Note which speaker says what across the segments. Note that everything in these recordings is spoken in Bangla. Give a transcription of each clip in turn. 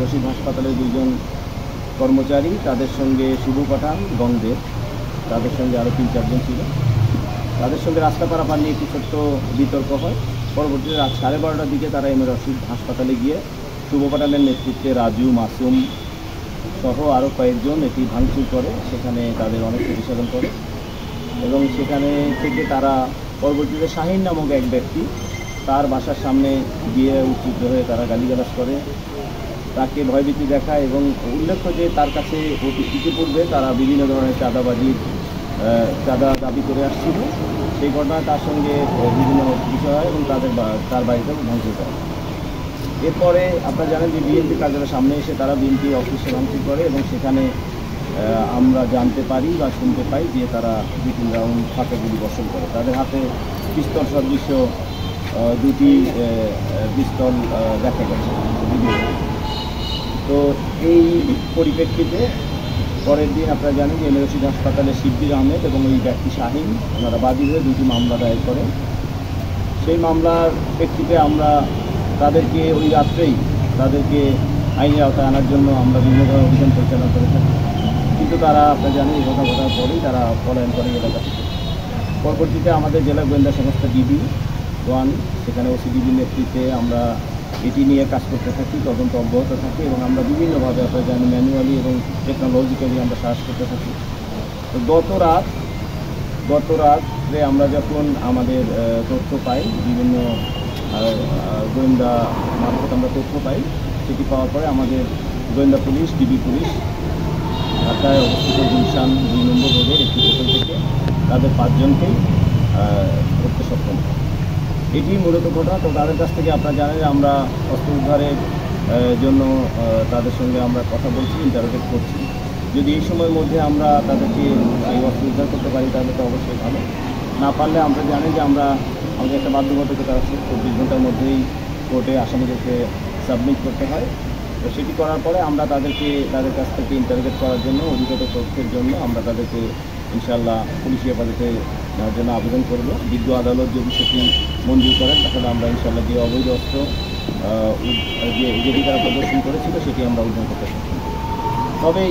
Speaker 1: রশিদ হাসপাতালের দুইজন কর্মচারী, তাদের সঙ্গে শুভ পাঠান, গংদেব, তাদের সঙ্গে আরও 3-4 জন ছিল। তাদের সঙ্গে রাস্তা পারাপার নিয়ে একটি ছোট্ট বিতর্ক হয়। পরবর্তীতে রাত 12:30টার দিকে তারা এম এ রশিদ হাসপাতালে গিয়ে শুভ পাঠানের নেতৃত্বে রাজু, মাসুম সহ আরও কয়েকজন এটি ভাঙচুর করে, সেখানে তাদের অনেক ক্ষতিসাধন করে এবং সেখানে থেকে তারা পরবর্তীতে শাহিন নামক এক ব্যক্তি তার বাসার সামনে গিয়ে উচ্চিত হয়ে তারা গালিগালাজ করে, তাকে ভয়ভীতি দেখায় এবং উল্লেখ্য যে তার কাছে ইতিপূর্বে তারা বিভিন্ন ধরনের চাঁদা দাবি করে আসছিল। সেই ঘটনায় তার সঙ্গে বিভিন্ন বিষয় হয় এবং তার বাড়িতে ভাঙচুর করে। এরপরে আপনারা জানেন যে বিএনপি কার্যালয়ের সামনে এসে তারা বিএনপি অফিসে ভাঙচুর করে এবং সেখানে আমরা জানতে পারি বা শুনতে পাই যে তারা 2-3 রাউন্ড ফাঁকা গুলি বর্ষণ করে। তাদের হাতে পিস্তল সদৃশ্য 2টি পিস্তল দেখা গেছে ভিডিও। তো এই পরিপ্রেক্ষিতে পরের দিন আপনারা জানেন যে এম এ রশিদ হাসপাতালে শিববির আহমেদ এবং ওই ব্যক্তি শাহিন ওনারা বাদী হয়ে 2টি মামলা দায়ের করেন। সেই মামলার প্রেক্ষিতে আমরা তাদেরকে ওই রাত্রেই তাদেরকে আইনের আওতায় আনার জন্য আমরা বিভিন্ন ধরনের অভিযান পরিচালনা করে থাকি, কিন্তু তারা আপনারা জানেন এই ঘটনা ঘটার পরেই তারা পলায়ন করে এলাকা থেকে। পরবর্তীতে আমাদের জেলা গোয়েন্দা সংস্থা ডিবি 1 সেখানে ওসিডিবির নেতৃত্বে আমরা এটি নিয়ে কাজ করতে থাকি, তদন্ত অব্যাহত থাকে এবং আমরা বিভিন্নভাবে আপনারা জানেন ম্যানুয়ালি এবং টেকনোলজিক্যালি আমরা সাহায্য করতে থাকি। তো গত রাত্রে আমরা যখন আমাদের তথ্য পাই, বিভিন্ন গোয়েন্দা মারফত আমরা তথ্য পাই, সেটি পাওয়ার পরে আমাদের গোয়েন্দা পুলিশ, ডিবি পুলিশ ঢাকায় অবস্থিত গুলশান 2 নম্বর রোডের একটি হোটেল থেকে তাদের 5 জনকেই করতে সক্ষম হয়। এটি মূলত ঘটনা। তো তাদের কাছ থেকে আপনারা জানেন যে আমরা অস্ত্র উদ্ধারের জন্য তাদের সঙ্গে আমরা কথা বলছি, ইন্টারোগেট করছি। যদি এই সময়ের মধ্যে আমরা তাদেরকে এই অস্ত্র উদ্ধার করতে পারি তাহলে তো অবশ্যই ভালো, না পারলে আমরা জানি যে আমাদের একটা বাধ্যবাধকতা আছে, 24 ঘন্টার মধ্যেই কোর্টে আসামিদেরকে সাবমিট করতে হয়। তো সেটি করার পরে আমরা তাদের কাছ থেকে ইন্টারোগেট করার জন্য অধিকতর তথ্যের জন্য আমরা তাদেরকে ইনশাআল্লাহ পুলিশি হেফাজতে নেওয়ার জন্য আবেদন করব। বিজ্ঞ আদালত যদি সেটি মঞ্জুর করেন তাহলে আমরা ইনশাআল্লাহ যে অবৈধ অস্ত্র যেটি তারা প্রদর্শন করেছিল সেটি আমরা উদ্ধার করতে সক্ষম। তবে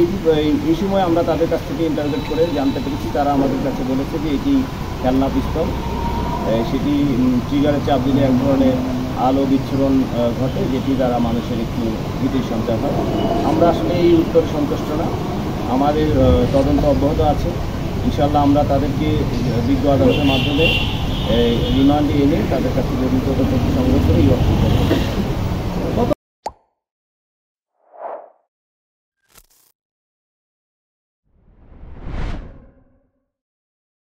Speaker 1: এই সময় আমরা তাদের কাছ থেকে ইন্টারোগেট করে জানতে পেরেছি, তারা আমাদের কাছে বলেছে যে এটি খেলনা পিস্তল, সেটি ট্রিগারে চাপ দিলে এক ধরনের আলো বিচ্ছুরণ ঘটে, যেটি দ্বারা মানুষের একটু ভীতির সঞ্চার হয়। আমরা আসলে এই উত্তরে সন্তুষ্ট না, আমাদের তদন্ত অব্যাহত আছে। ইনশাআল্লাহ আমরা তাদেরকে বিজ্ঞ আদালতের মাধ্যমে রিমান্ডে এনে তাদের কাছ থেকে তথ্য সংগ্রহ করে এই অস্ত্র